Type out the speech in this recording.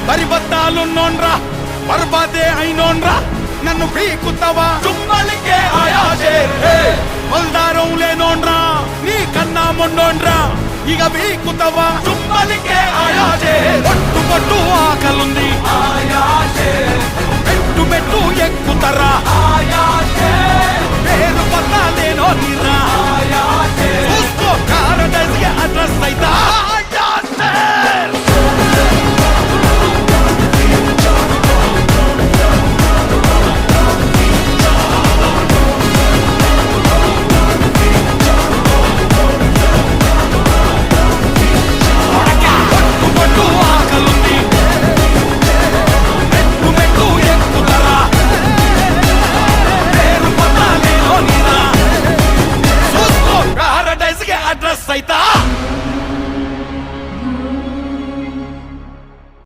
బరిబద్దాలున్నోన్రా బర్బాదే అయినోన్రా నన్ను పీకుతావా చుమ్మలికే ఆయాజే మొల్దారం లేనోన్రా నీ కన్నా మొన్నోన్రా ఇక పీకుతావా చుమ్మలికే ఆయాజే